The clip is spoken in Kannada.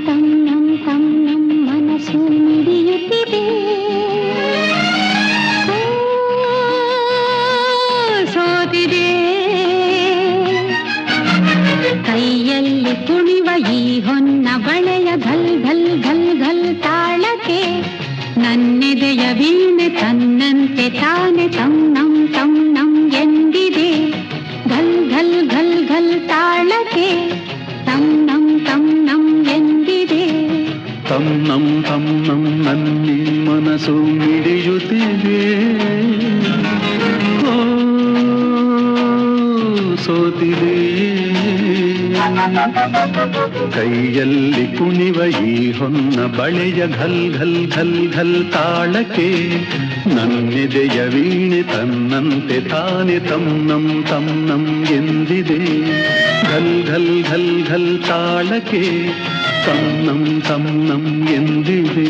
ತನ್ನಂ ತನ್ನಂ ಮನಸ್ಸು ಮಿಡಿಯುತ್ತಿದೆ, ಸೋತಿದೆ ಕೈಯಲ್ಲಿ ಕುಣಿವ ಈ ಹೊನ್ನ ಬಳೆಯ ಘಲ್ ಘಲ್ ಘಲ್ ಘಲ್ ತಾಳಕ್ಕೆ ನನ್ನೆದೆಯ ವೀಣೆ ತನ್ನಂತೆ ತಾನೆ ತನ್ನಂ ತನ್ನಂ ಎಂದಿದೆ. ಘಲ್ ಘಲ್ ಘಲ್ ಘಲ್ ತಾಳಕ್ಕೆ ತನ್ನಂ ತನ್ನಂ ಎಂದಿದೆ. ತನ್ನಂ ತನ್ನಂ ನನ್ನಿ ಮನಸ್ಸು ಮಿಡಿಯುತ್ತಿದೆ, ಸೋತಿದೆ ಕೈಯಲ್ಲಿ ಕುಣಿವ ಈ ಹೊನ್ನ ಬಳೆಯ ಘಲ್ ಘಲ್ ಘಲ್ ಘಲ್ ತಾಳಕ್ಕೆ ನನ್ನೆದೆಯ ವೀಣೆ ತನ್ನಂತೆ ತಾನೆ ತನ್ನಂ ತನ್ನಂ ಎಂದಿದೆ. ಘಲ್ ಘಲ್ ಘಲ್ ಘಲ್ ತಾಳಕ್ಕೆ ತನ್ನಂ ತನ್ನಂ ಎಂದಿದೆ.